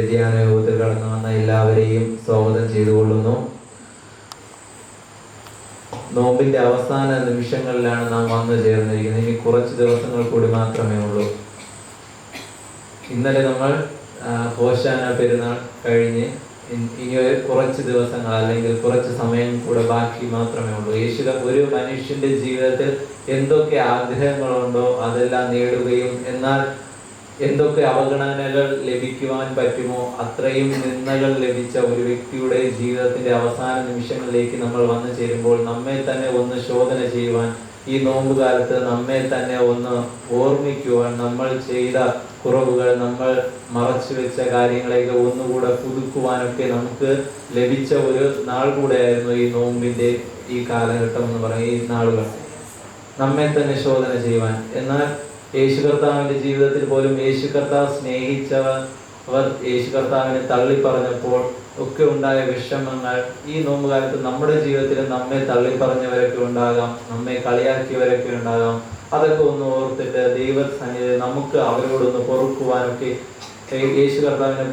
വ്യതിയാന യോഗത്തിൽ കടന്നു വന്ന എല്ലാവരെയും സ്വാഗതം ചെയ്തുകൊള്ളുന്നു. നോമ്പിന്റെ അവസാന നിമിഷങ്ങളിലാണ് നാം വന്നു ചേർന്നിരിക്കുന്നത്. ഇനി കുറച്ച് ദിവസങ്ങൾ കൂടി മാത്രമേ ഉള്ളൂ. ഇന്നലെ നമ്മൾ ഹോശാന പെരുന്നാൾ കഴിഞ്ഞ് ഇനി കുറച്ച് ദിവസങ്ങൾ അല്ലെങ്കിൽ കുറച്ച് സമയം കൂടെ ബാക്കി മാത്രമേ ഉള്ളൂ. ഒരു മനുഷ്യന്റെ ജീവിതത്തിൽ എന്തൊക്കെ ആഗ്രഹങ്ങളുണ്ടോ അതെല്ലാം നേടുകയും എന്നാൽ എന്തൊക്കെ അവഗണനകൾ ലഭിക്കുവാൻ പറ്റുമോ അത്രയും നിന്ദകൾ ലഭിച്ച ഒരു വ്യക്തിയുടെ ജീവിതത്തിന്റെ അവസാന നിമിഷങ്ങളിലേക്ക് നമ്മൾ വന്നു ചേരുമ്പോൾ നമ്മെ തന്നെ ഒന്ന് ശോധന ചെയ്യുവാൻ, ഈ നോമ്പ് കാലത്ത് നമ്മെ തന്നെ ഒന്ന് ഓർമ്മിക്കുവാൻ, നമ്മൾ ചെയ്ത കുറവുകൾ, നമ്മൾ മറച്ചു വെച്ച കാര്യങ്ങളെയൊക്കെ ഒന്നുകൂടെ പുതുക്കുവാനൊക്കെ നമുക്ക് ലഭിച്ച ഒരു നാൾ കൂടെയായിരുന്നു ഈ നോമ്പിന്റെ ഈ കാലഘട്ടം എന്ന് പറയുന്ന ഈ നാളുകൾ. നമ്മെ തന്നെ ശോധന ചെയ്യുവാൻ. എന്നാൽ യേശു കർത്താവിന്റെ ജീവിതത്തിൽ പോലും യേശു കർത്താവ് സ്നേഹിച്ചവർ യേശു കർത്താവിനെ തള്ളി പറഞ്ഞപ്പോൾ ഒക്കെ ഉണ്ടായ വിഷമങ്ങൾ ഈ നോമ്പ് കാലത്ത് നമ്മുടെ ജീവിതത്തിൽ നമ്മെ തള്ളി പറഞ്ഞവരൊക്കെ ഉണ്ടാകാം, നമ്മെ കളിയാക്കിയവരൊക്കെ ഉണ്ടാകാം. അതൊക്കെ ഒന്ന് ഓർത്തിട്ട് ദൈവസന്നിധിയിൽ നമുക്ക് അവരോടൊന്ന് പൊറുക്കുവാനൊക്കെ യേശു കർത്താവിനെ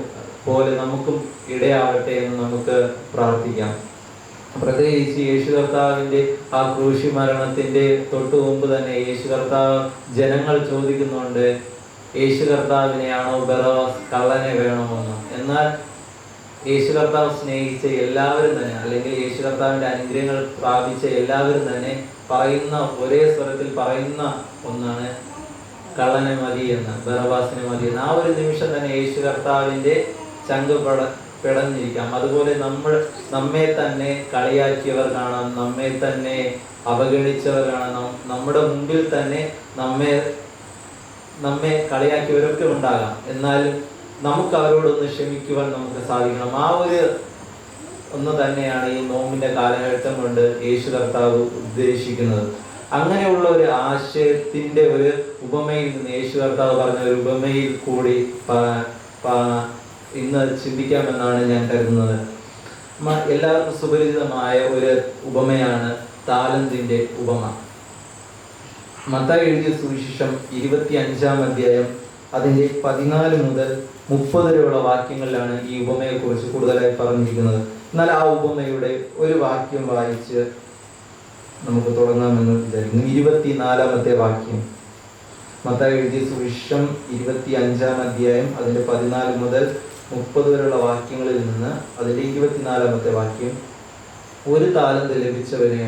പോലെ നമുക്കും ഇടയാവട്ടെ എന്ന് നമുക്ക് പ്രാർത്ഥിക്കാം. പ്രത്യേകിച്ച് യേശു കർത്താവിന്റെ ആ ക്രൂശി മരണത്തിന്റെ തൊട്ടു മുമ്പ് തന്നെ യേശു കർത്താവ് ജനങ്ങൾ ചോദിക്കുന്നുണ്ട്, യേശു കർത്താവിനെയാണോ ബറബ്ബാസ് കള്ളനെ വേണമെന്ന്. എന്നാൽ യേശു കർത്താവ് സ്നേഹിച്ച എല്ലാവരും തന്നെ, അല്ലെങ്കിൽ യേശു കർത്താവിന്റെ അനുഗ്രഹങ്ങൾ പ്രാപിച്ച എല്ലാവരും തന്നെ പറയുന്ന, ഒരേ സ്വരത്തിൽ പറയുന്ന ഒന്നാണ് കള്ളനെ മതി എന്ന്, ബറബ്ബാസിനെ മതി എന്ന്. ആ ഒരു നിമിഷം തന്നെ യേശു കർത്താവിന്റെ ചങ്ക് പിടഞ്ഞിരിക്കാം. അതുപോലെ നമ്മെ തന്നെ കളിയാക്കിയവർ കാണാം, നമ്മെ തന്നെ അവഗണിച്ചവർ കാണാം, നമ്മുടെ മുമ്പിൽ തന്നെ നമ്മെ കളിയാക്കിയവരൊക്കെ ഉണ്ടാകാം. എന്നാലും നമുക്ക് അവരോടൊന്ന് ക്ഷമിക്കുവാൻ നമുക്ക് സാധിക്കണം. ആ ഒരു ഒന്ന് തന്നെയാണ് ഈ നോമ്പിന്റെ കാലഘട്ടം കൊണ്ട് യേശു കർത്താവ് ഉദ്ദേശിക്കുന്നത്. അങ്ങനെയുള്ള ഒരു ആശയത്തിന്റെ ഒരു ഉപമയിൽ നിന്ന് യേശു കർത്താവ് പറഞ്ഞ ഒരു ഉപമയിൽ കൂടി ഇന്ന് ചിന്തിക്കാമെന്നാണ് ഞാൻ കരുതുന്നത്. എല്ലാവർക്കും സുപരിചിതമായ ഒരു ഉപമയാണ് താലന്തിന്റെ ഉപമ. മത്തായി എഴുതിയ സുവിശേഷം 25-ാം അധ്യായം അതിന്റെ 14 മുതൽ 30 വരെയുള്ള വാക്യങ്ങളിലാണ് ഈ ഉപമയെ കുറിച്ച് കൂടുതലായി പറഞ്ഞിരിക്കുന്നത്. എന്നാൽ ആ ഉപമയുടെ ഒരു വാക്യം വായിച്ച് നമുക്ക് തുടങ്ങാമെന്ന് വിചാരിക്കുന്നു. 24-ാമത്തെ വാക്യം, മത്തായി എഴുതിയ സുവിശേഷം 25-ാം അധ്യായം അതിന്റെ 14 മുതൽ 30 വരെയുള്ള വാക്യങ്ങളിൽ നിന്ന് അതിന്റെ 24-ാമത്തെ വാക്യം. ഒരു താലന്ത് ലഭിച്ചവന്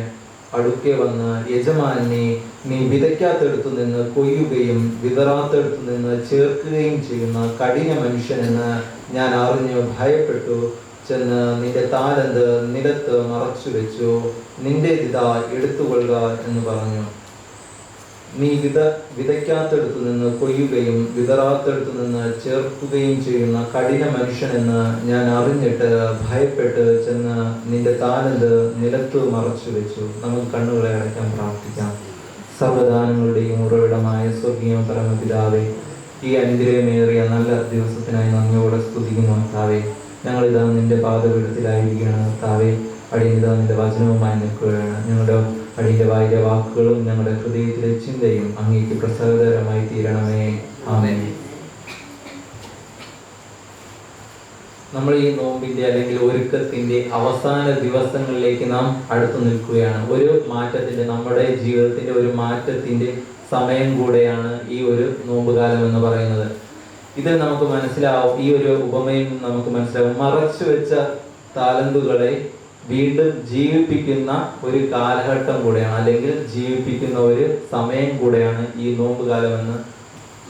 അടുക്കെ വന്ന്, യജമാനെ, നീ വിതയ്ക്കാത്തടുത്തു നിന്ന് കൊയ്യുകയും വിതറാത്തടുത്തു നിന്ന് ചേർക്കുകയും ചെയ്യുന്ന കഠിന മനുഷ്യനെന്ന് ഞാൻ അറിഞ്ഞു ഭയപ്പെട്ടു ചെന്ന് നിന്റെ താലന്ത് നിലത്ത് മറച്ചു വെച്ചു, നിന്റെ ഇതാ എടുത്തുകൊള്ളുക എന്ന് പറഞ്ഞു. നീ വിതയ്ക്കാത്തടുത്തു നിന്ന് കൊയ്യുകയും വിതറാത്തടുത്തു നിന്ന് ചേർക്കുകയും ചെയ്യുന്ന കഠിന മനുഷ്യനെന്ന് ഞാൻ അറിഞ്ഞിട്ട് ഭയപ്പെട്ട് ചെന്ന് നിന്റെ താലന്ത് നിലത്ത് മറച്ചു വെച്ചു. നമുക്ക് കണ്ണുകളെ അടയ്ക്കാൻ പ്രാർത്ഥിക്കാം. സർവ്വദാനങ്ങളുടെയും ഉറവിടമായ സ്വർഗീയ പരമപിതാവേ, ഈ അനുഗ്രഹമേറിയ നല്ല ദിവസത്തിനായി നന്ദിയോടെ സ്തുതിക്കുന്നു കർത്താവേ. ഞങ്ങളിതാ നിന്റെ പാദപീഠത്തിലായിരിക്കുകയാണ് കർത്താവേ. അടിയനിതാ നിന്റെ വചനവുമായി നിൽക്കുകയാണ്. ഞങ്ങളുടെ അടിയന്റെ വായിലെ വാക്കുകളും ഞങ്ങളുടെ ഹൃദയത്തിലെ ചിന്തയും അങ്ങേക്ക് പ്രസാദകരമായി തീരണമേ. ആമേൻ. നമ്മൾ ഈ നോമ്പിന്റെ അല്ലെങ്കിൽ ഒരുക്കത്തിന്റെ അവസാന ദിവസങ്ങളിലേക്ക് നാം അടുത്തു നിൽക്കുകയാണ്. ഒരു മാറ്റത്തിന്റെ, നമ്മുടെ ജീവിതത്തിന്റെ ഒരു മാറ്റത്തിന്റെ സമയം കൂടെയാണ് ഈ ഒരു നോമ്പുകാലം എന്ന് പറയുന്നത്. ഇതിൽ നമുക്ക് മനസ്സിലാവും, ഈ ഒരു ഉപമയിൽ നിന്ന് നമുക്ക് മനസ്സിലാവും, മറച്ചു വെച്ച താലന്തുകളെ വീണ്ടും ജീവിപ്പിക്കുന്ന ഒരു കാലഘട്ടം കൂടെയാണ്, അല്ലെങ്കിൽ ജീവിപ്പിക്കുന്ന ഒരു സമയം കൂടെയാണ് ഈ നോമ്പുകാലം എന്ന്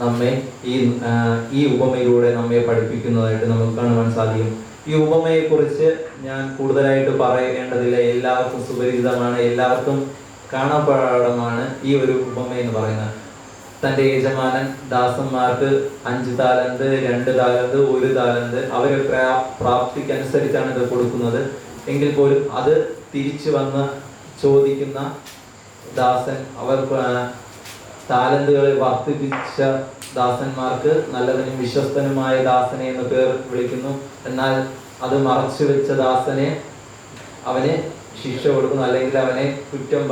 നമ്മെ ഈ ഉപമയിലൂടെ നമ്മെ പഠിപ്പിക്കുന്നതായിട്ട് നമുക്ക് കാണുവാൻ സാധിക്കും. ഈ ഉപമയെ കുറിച്ച് ഞാൻ കൂടുതലായിട്ട് പറയേണ്ടതില്ല, എല്ലാവർക്കും സുപരിചിതമാണ്, എല്ലാവർക്കും കാണാപ്പാടമാണ് ഈ ഒരു ഉപമ എന്ന് പറയുന്നത്. തൻ്റെ യജമാനൻ ദാസന്മാർക്ക് 5 താലന്ത്, 2 താലന്ത്, 1 താലന്ത് അവരെ പ്രാപ്തിക്കനുസരിച്ചാണ് ഇത് കൊടുക്കുന്നത്. എങ്കിൽ പോലും അത് തിരിച്ചു വന്ന് ചോദിക്കുന്ന ദാസൻ, അവർ താലന്തുകളെ വർദ്ധിപ്പിച്ച ദാസന്മാർക്ക് നല്ലവനും വിശ്വസ്തനുമായ ദാസനെ എന്ന് പേർ വിളിക്കുന്നു. എന്നാൽ അത് മറച്ചു വെച്ച ദാസനെ അവനെ ശിക്ഷ കൊടുക്കുന്നു, അല്ലെങ്കിൽ അവനെ കുറ്റം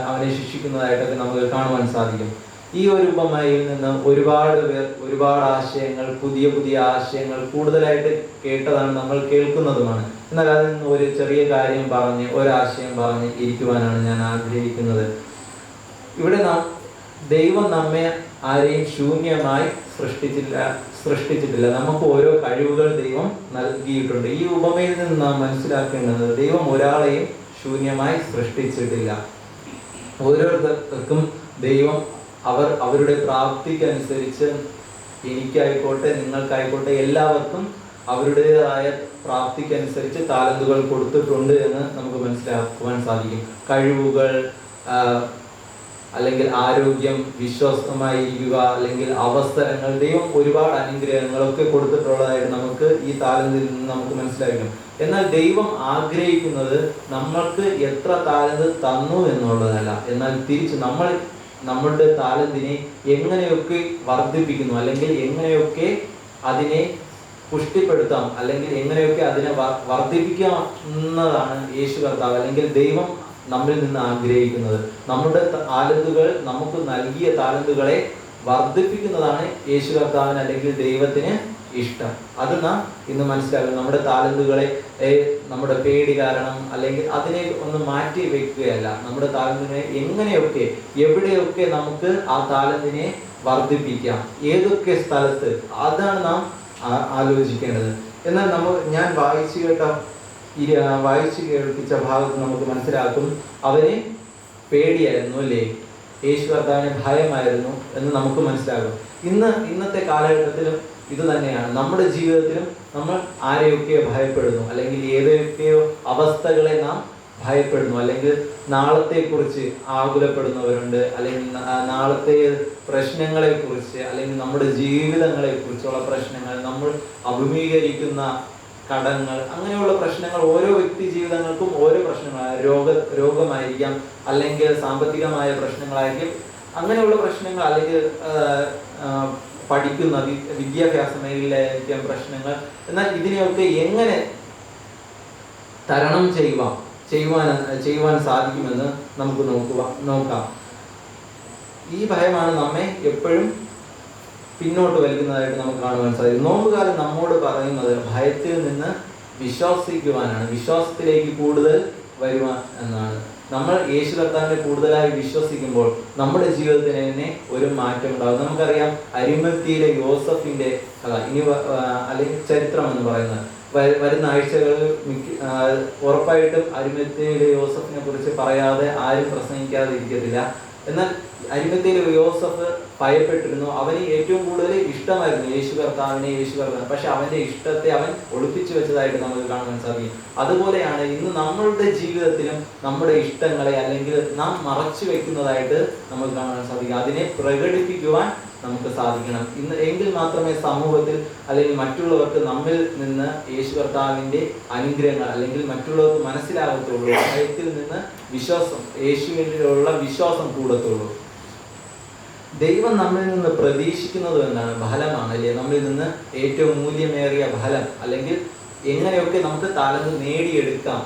അവനെ ശിക്ഷിക്കുന്നതായിട്ടൊക്കെ നമുക്ക് കാണുവാൻ സാധിക്കും. ഈ ഒരു ഉപമയിൽ നിന്ന് ഒരുപാട് പേർ ഒരുപാട് ആശയങ്ങൾ, പുതിയ പുതിയ ആശയങ്ങൾ കൂടുതലായിട്ട് കേട്ടതാണ്, നമ്മൾ കേൾക്കുന്നതുമാണ്. എന്നാൽ അതിൽ നിന്ന് ഒരു ചെറിയ കാര്യം പറഞ്ഞ്, ഒരാശയം പറഞ്ഞ് ഇരിക്കുവാനാണ് ഞാൻ ആഗ്രഹിക്കുന്നത്. ഇവിടെ ദൈവം നമ്മെ ആരെയും ശൂന്യമായി സൃഷ്ടിച്ചിട്ടില്ല. നമുക്ക് ഓരോ കഴിവുകൾ ദൈവം നൽകിയിട്ടുണ്ട്. ഈ ഉപമയിൽ നിന്ന് നാം മനസ്സിലാക്കേണ്ടത്, ദൈവം ഒരാളെയും ശൂന്യമായി സൃഷ്ടിച്ചിട്ടില്ല. ഓരോരുത്തർക്കും ദൈവം അവരുടെ പ്രാപ്തിക്കനുസരിച്ച്, എനിക്കായിക്കോട്ടെ നിങ്ങൾക്കായിക്കോട്ടെ എല്ലാവർക്കും അവരുടേതായ പ്രാപ്തിക്കനുസരിച്ച് താലന്തുകൾ കൊടുത്തിട്ടുണ്ട് എന്ന് നമുക്ക് മനസ്സിലാക്കുവാൻ സാധിക്കും. കഴിവുകൾ, അല്ലെങ്കിൽ ആരോഗ്യം, വിശ്വസ്തമായിരിക്കുക, അല്ലെങ്കിൽ അവസരങ്ങൾ, ദൈവം ഒരുപാട് അനുഗ്രഹങ്ങളൊക്കെ കൊടുത്തിട്ടുള്ളതായിട്ട് നമുക്ക് ഈ താലന്തിൽ നിന്ന് നമുക്ക് മനസ്സിലാക്കണം. എന്നാൽ ദൈവം ആഗ്രഹിക്കുന്നത് നമ്മൾക്ക് എത്ര താലന്ത് തന്നു എന്നുള്ളതല്ല, എന്നാൽ തിരിച്ച് നമ്മളുടെ താലന്തിനെ എങ്ങനെയൊക്കെ വർദ്ധിപ്പിക്കുന്നു, അല്ലെങ്കിൽ എങ്ങനെയൊക്കെ അതിനെ പുഷ്ടിപ്പെടുത്താം, അല്ലെങ്കിൽ എങ്ങനെയൊക്കെ അതിനെ വർദ്ധിപ്പിക്കാം എന്നതാണ് യേശു കർത്താവ് അല്ലെങ്കിൽ ദൈവം നമ്മിൽ നിന്ന് ആഗ്രഹിക്കുന്നത്. നമ്മുടെ താലന്തുകൾ, നമുക്ക് നൽകിയ താലന്തുകളെ വർദ്ധിപ്പിക്കുന്നതാണ് യേശു കർത്താവിന് അല്ലെങ്കിൽ ദൈവത്തിന് ഇഷ്ടം. അത് നാം ഇന്ന് മനസ്സിലാക്കും. നമ്മുടെ താലന്തുകളെ നമ്മുടെ പേടി കാരണം അല്ലെങ്കിൽ അതിനെ ഒന്ന് മാറ്റി വെക്കുകയല്ല, നമ്മുടെ താലന്തിനെ എങ്ങനെയൊക്കെ എവിടെയൊക്കെ നമുക്ക് ആ താലന്തിനെ വർദ്ധിപ്പിക്കാം, ഏതൊക്കെ സ്ഥലത്ത്, അതാണ് നാം ആലോചിക്കേണ്ടത്. എന്നാൽ ഞാൻ വായിച്ചു കേൾപ്പിച്ച ഭാഗത്ത് നമുക്ക് മനസ്സിലാക്കും, അവന് പേടിയായിരുന്നു അല്ലേ, യേശു കർത്താവിന് ഭയമായിരുന്നു എന്ന് നമുക്ക് മനസ്സിലാകും. ഇന്നത്തെ കാലഘട്ടത്തിലും ഇത് തന്നെയാണ്. നമ്മുടെ ജീവിതത്തിലും നമ്മൾ ആരെയൊക്കെയോ ഭയപ്പെടുന്നു, അല്ലെങ്കിൽ ഏതൊക്കെയോ അവസ്ഥകളെ നാം ഭയപ്പെടുന്നു, അല്ലെങ്കിൽ നാളത്തെക്കുറിച്ച് ആകുലപ്പെടുന്നവരുണ്ട്, അല്ലെങ്കിൽ നാളത്തെ പ്രശ്നങ്ങളെ കുറിച്ച്, അല്ലെങ്കിൽ നമ്മുടെ ജീവിതങ്ങളെ കുറിച്ചുള്ള പ്രശ്നങ്ങൾ, നമ്മൾ അഭിമുഖീകരിക്കുന്ന കടങ്ങൾ, അങ്ങനെയുള്ള പ്രശ്നങ്ങൾ, ഓരോ വ്യക്തി ജീവിതങ്ങൾക്കും ഓരോ പ്രശ്നങ്ങളാണ്. രോഗമായിരിക്കാം, അല്ലെങ്കിൽ സാമ്പത്തികമായ പ്രശ്നങ്ങളായിരിക്കും, അങ്ങനെയുള്ള പ്രശ്നങ്ങൾ, അല്ലെങ്കിൽ പഠിക്കുന്ന വിദ്യാഭ്യാസ മേഖലയിലായിരിക്കാം പ്രശ്നങ്ങൾ. എന്നാൽ ഇതിനെയൊക്കെ എങ്ങനെ തരണം ചെയ്യുവാൻ സാധിക്കുമെന്ന് നമുക്ക് നോക്കാം. ഈ ഭയമാണ് നമ്മെ എപ്പോഴും പിന്നോട്ട് വലിക്കുന്നതായിട്ട് നമുക്ക് കാണുവാൻ സാധിക്കും. നോമ്പുകാലം നമ്മോട് പറയുന്നത് ഭയത്തിൽ നിന്ന് വിശ്വസിക്കുവാനാണ്, വിശ്വാസത്തിലേക്ക് കൂടുതൽ വരുവാൻ എന്നാണ്. നമ്മൾ യേശു കർത്താവിനെ കൂടുതലായി വിശ്വസിക്കുമ്പോൾ നമ്മുടെ ജീവിതത്തിന് തന്നെ ഒരു മാറ്റം ഉണ്ടാകും. നമുക്കറിയാം അരിമത്തിയിലെ യോസഫിന്റെ കഥ, അല്ലെങ്കിൽ ചരിത്രം എന്ന് പറയുന്നത് വരുന്ന ആഴ്ചകളിൽ ഉറപ്പായിട്ടും അരിമത്തിയിലെ യോസഫിനെ കുറിച്ച് പറയാതെ ആരും പ്രസംഗിക്കാതെ ഇരിക്കത്തില്ല. എന്നാൽ അരിമത്തിയിലെ യോസഫ് ഭയപ്പെട്ടിരുന്നു. അവന് ഏറ്റവും കൂടുതൽ ഇഷ്ടമായിരുന്നു യേശു കർത്താവിനെ. പക്ഷെ അവന്റെ ഇഷ്ടത്തെ അവൻ ഒളിപ്പിച്ചു വെച്ചതായിട്ട് നമുക്ക് കാണാൻ സാധിക്കും. അതുപോലെയാണ് ഇന്ന് നമ്മളുടെ ജീവിതത്തിലും നമ്മുടെ ഇഷ്ടങ്ങളെ അല്ലെങ്കിൽ നാം മറച്ചു വെക്കുന്നതായിട്ട് നമുക്ക് കാണാൻ സാധിക്കും. അതിനെ പ്രകടിപ്പിക്കുവാൻ നമുക്ക് സാധിക്കണം. എങ്കിൽ മാത്രമേ സമൂഹത്തിൽ അല്ലെങ്കിൽ മറ്റുള്ളവർക്ക് നമ്മിൽ നിന്ന് യേശു കർത്താവിന്റെ അനുഗ്രഹങ്ങൾ അല്ലെങ്കിൽ മറ്റുള്ളവർക്ക് മനസ്സിലാകത്തുള്ളൂ. ഭയത്തിൽ നിന്ന് യേശുവിനുള്ള വിശ്വാസം കൂടത്തുള്ളൂ. ദൈവം നമ്മിൽ നിന്ന് പ്രതീക്ഷിക്കുന്നത് എന്താണ്? ഫലമാണ് അല്ലേ? നമ്മിൽ നിന്ന് ഏറ്റവും മൂല്യമേറിയ ഫലം, അല്ലെങ്കിൽ എങ്ങനെയൊക്കെ നമുക്ക് താലന്ത് നേടിയെടുക്കാം,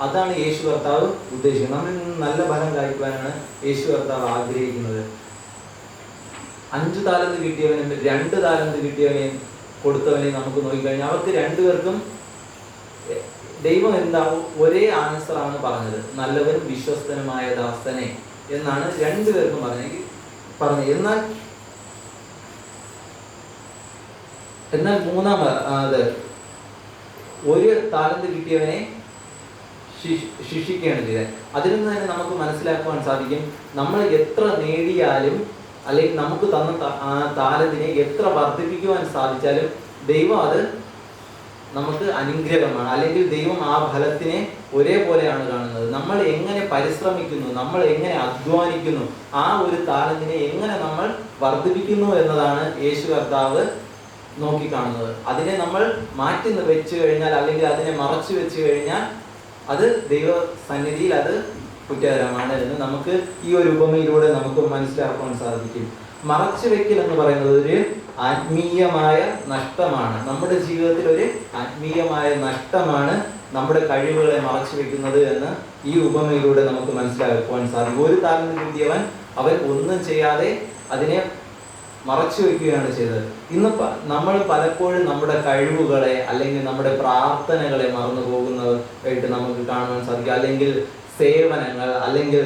അതാണ് യേശു കർത്താവ് ഉദ്ദേശിക്കുന്നത്. നമ്മിൽ നിന്ന് നല്ല ഫലം കായ്ക്കുവാനാണ് യേശു കർത്താവ് ആഗ്രഹിക്കുന്നത്. 5 താലന്ത് കിട്ടിയവനും 2 താലന്ത് കിട്ടിയവനെയും കൊടുത്തവനെയും നമുക്ക് നോക്കിക്കഴിഞ്ഞാൽ അവർക്ക് രണ്ടുപേർക്കും ദൈവം ഒരേ ആൻസറാണ് പറഞ്ഞത്, നല്ലവനും വിശ്വസ്തനുമായ ദാസനെ എന്നാണ് രണ്ടുപേർക്കും പറഞ്ഞത്. എന്നാൽ മൂന്നാമത് 1 താലന്ത് കിട്ടിയവനെ ശിക്ഷിക്കുകയാണ് ചെയ്തത്. അതിൽ നിന്ന് തന്നെ നമുക്ക് മനസ്സിലാക്കുവാൻ സാധിക്കും, നമ്മൾ എത്ര നേടിയാലും അല്ലെങ്കിൽ നമുക്ക് തന്ന താലന്തിനെ എത്ര വർദ്ധിപ്പിക്കുവാൻ സാധിച്ചാലും ദൈവം അത് നമുക്ക് അനുഗ്രഹമാണ്, അല്ലെങ്കിൽ ദൈവം ആ ഫലത്തിനെ ഒരേപോലെയാണ് കാണുന്നത്. നമ്മൾ എങ്ങനെ പരിശ്രമിക്കുന്നു, നമ്മൾ എങ്ങനെ അധ്വാനിക്കുന്നു, ആ ഒരു താലന്തിനെ എങ്ങനെ നമ്മൾ വർദ്ധിപ്പിക്കുന്നു എന്നതാണ് യേശു കർത്താവ് നോക്കിക്കാണുന്നത്. അതിനെ നമ്മൾ മാറ്റി വെച്ചു കഴിഞ്ഞാൽ അല്ലെങ്കിൽ അതിനെ മറച്ചു വെച്ചു കഴിഞ്ഞാൽ അത് ദൈവ സന്നിധിയിൽ അത് കുറ്റകരമാണ് എന്ന് നമുക്ക് ഈ ഒരു ഉപമയിലൂടെ നമുക്ക് മനസ്സിലാക്കാൻ സാധിക്കും. മറച്ചു വെക്കൽ എന്ന് പറയുന്നത് ഒരു ആത്മീയമായ നഷ്ടമാണ്. നമ്മുടെ ജീവിതത്തിൽ ഒരു ആത്മീയമായ നഷ്ടമാണ് നമ്മുടെ കഴിവുകളെ മറച്ചു വെക്കുന്നത് എന്ന് ഈ ഉപമയിലൂടെ നമുക്ക് മനസ്സിലാക്കുവാൻ സാധിക്കും. 1 താലന്ത് കിട്ടിയവൻ അവൻ ഒന്നും ചെയ്യാതെ അതിനെ മറച്ചു വയ്ക്കുകയാണ് ചെയ്തത്. ഇന്ന് നമ്മൾ പലപ്പോഴും നമ്മുടെ കഴിവുകളെ അല്ലെങ്കിൽ നമ്മുടെ പ്രാർത്ഥനകളെ മറന്നു പോകുന്നതായിട്ട് നമുക്ക് കാണുവാൻ സാധിക്കും. അല്ലെങ്കിൽ സേവനങ്ങൾ അല്ലെങ്കിൽ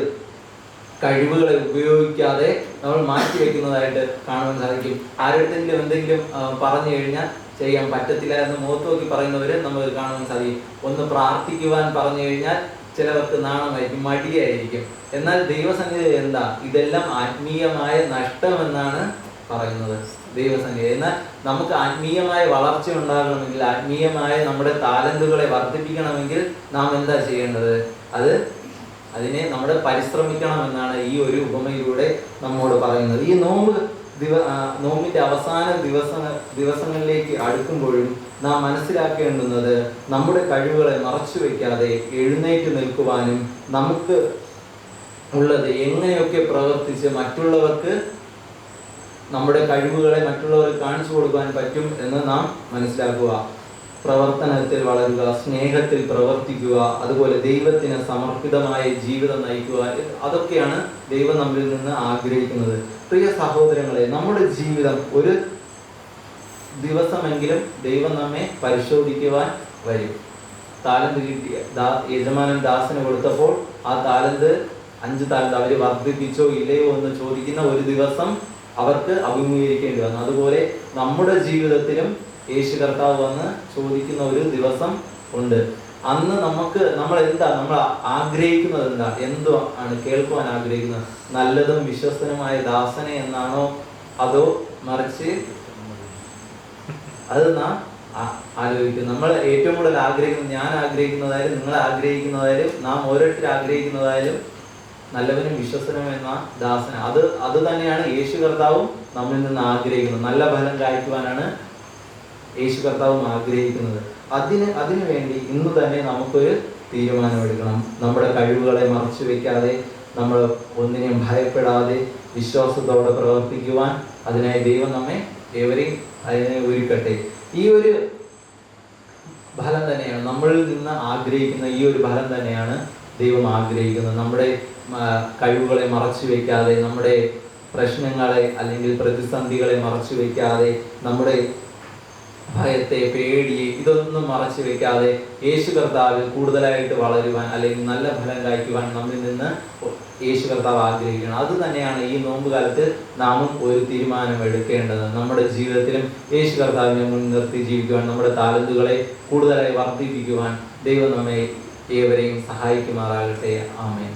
കഴിവുകളെ ഉപയോഗിക്കാതെ നമ്മൾ മാറ്റി വെക്കുന്നതായിട്ട് കാണുവാൻ സാധിക്കും. ആരുടെങ്കിലും എന്തെങ്കിലും പറഞ്ഞു കഴിഞ്ഞാൽ ചെയ്യാൻ പറ്റത്തില്ല എന്ന് മുഖത്ത് നോക്കി പറയുന്നവര് നമുക്ക് കാണുവാൻ സാധിക്കും. ഒന്ന് പ്രാർത്ഥിക്കുവാൻ പറഞ്ഞു കഴിഞ്ഞാൽ ചിലവർക്ക് നാണമായിരിക്കും, മടിയായിരിക്കും. എന്നാൽ ദൈവസന്നിധി എന്താ? ഇതെല്ലാം ആത്മീയമായ നഷ്ടമെന്നാണ് പറയുന്നത് ദൈവസന്നിധി. എന്നാൽ നമുക്ക് ആത്മീയമായ വളർച്ച ഉണ്ടാകണമെങ്കിൽ, ആത്മീയമായ നമ്മുടെ താലന്തുകളെ വർദ്ധിപ്പിക്കണമെങ്കിൽ നാം എന്താ ചെയ്യേണ്ടത്? അതിനെ നമ്മൾ പരിശ്രമിക്കണം എന്നാണ് ഈ ഒരു ഉപമയിലൂടെ നമ്മോട് പറയുന്നത്. ഈ നോമ്പിന്റെ അവസാന ദിവസങ്ങളിലേക്ക് അടുക്കുമ്പോഴും നാം മനസ്സിലാക്കേണ്ടുന്നത് നമ്മുടെ കഴിവുകളെ മറച്ചു വെക്കാതെ എഴുന്നേറ്റ് നിൽക്കുവാനും നമുക്ക് ഉള്ളത് എങ്ങനെയൊക്കെ പ്രവർത്തിച്ച് മറ്റുള്ളവർക്ക് നമ്മുടെ കഴിവുകളെ മറ്റുള്ളവർക്ക് കാണിച്ചു കൊടുക്കാൻ പറ്റും എന്ന് നാം മനസ്സിലാക്കുക. പ്രവർത്തനത്തിൽ വളരുക, സ്നേഹത്തിൽ പ്രവർത്തിക്കുക, അതുപോലെ ദൈവത്തിന് സമർപ്പിതമായ ജീവിതം നയിക്കുക. അതൊക്കെയാണ് ദൈവം നമ്മിൽ നിന്ന് ആഗ്രഹിക്കുന്നത്. പ്രിയ സഹോദരങ്ങളെ, നമ്മുടെ ജീവിതം ഒരു ദിവസമെങ്കിലും ദൈവം നമ്മെ പരിശോധിക്കുവാൻ വരും. താലന്ത് കിട്ടിയ യജമാനൻ ദാസന് കൊടുത്തപ്പോൾ ആ താലന്ത് 5 താലന്ത് അവർ വർദ്ധിപ്പിച്ചോ ഇല്ലയോ എന്ന് ചോദിക്കുന്ന ഒരു ദിവസം അവർക്ക് അഭിമുഖീകരിക്കേണ്ടി വന്നു. അതുപോലെ നമ്മുടെ ജീവിതത്തിലും യേശു കർത്താവ് വന്ന് ചോദിക്കുന്ന ഒരു ദിവസം ഉണ്ട്. അന്ന് നമ്മൾ ആഗ്രഹിക്കുന്നത് എന്താ? എന്തോ ആണ് കേൾക്കുവാൻ ആഗ്രഹിക്കുന്നത്? നല്ലതും വിശ്വസ്തനുമായ ദാസനെ എന്നാണോ, അതോ മറിച്ച് അത് നാം ആലോചിക്കും. നമ്മൾ ഏറ്റവും കൂടുതൽ ആഗ്രഹിക്കുന്നത്, ഞാൻ ആഗ്രഹിക്കുന്നതായാലും നിങ്ങൾ ആഗ്രഹിക്കുന്നതായാലും നാം ഓരോരുത്തർ ആഗ്രഹിക്കുന്നതായാലും നല്ലവനും വിശ്വസ്തനും എന്ന ദാസന, അത് തന്നെയാണ് യേശു കർത്താവും നമ്മിൽ നിന്ന് ആഗ്രഹിക്കുന്നത്. നല്ല ഫലം കായ്ക്കുവാനാണ് യേശു കർത്താവും ആഗ്രഹിക്കുന്നത്. അതിനു വേണ്ടി ഇന്ന് തന്നെ നമുക്കൊരു തീരുമാനമെടുക്കണം. നമ്മുടെ കഴിവുകളെ മറച്ചു വെക്കാതെ, നമ്മൾ ഒന്നിനെയും ഭയപ്പെടാതെ വിശ്വാസത്തോടെ പ്രവർത്തിക്കുവാൻ അതിനായി ദൈവം നമ്മെ ഏവരെയും അതിനെ ഒരുക്കട്ടെ. ഈ ഒരു ഫലം തന്നെയാണ് നമ്മളിൽ നിന്ന് ആഗ്രഹിക്കുന്ന, ഈ ഒരു ഫലം തന്നെയാണ് ദൈവം ആഗ്രഹിക്കുന്നത്. നമ്മുടെ കഴിവുകളെ മറച്ചു വെക്കാതെ, നമ്മുടെ പ്രശ്നങ്ങളെ അല്ലെങ്കിൽ പ്രതിസന്ധികളെ മറച്ചു വെക്കാതെ, നമ്മുടെ ഭയത്തെ, പേടിയെ, ഇതൊന്നും മറച്ചു വെക്കാതെ യേശു കർത്താവിൽ കൂടുതലായിട്ട് വളരുവാൻ അല്ലെങ്കിൽ നല്ല ഫലം കായ്ക്കുവാൻ നമ്മിൽ നിന്ന് യേശു കർത്താവ് ആഗ്രഹിക്കണം. അത് തന്നെയാണ് ഈ നോമ്പ് കാലത്ത് നാമും ഒരു തീരുമാനം എടുക്കേണ്ടത്. നമ്മുടെ ജീവിതത്തിലും യേശു കർത്താവിനെ മുൻനിർത്തി ജീവിക്കുവാൻ, നമ്മുടെ താലന്തുകളെ കൂടുതലായി വർദ്ധിപ്പിക്കുവാൻ ദൈവം നമ്മെ ഏവരെയും സഹായിക്കുമാറാകട്ടെ. ആമേൻ.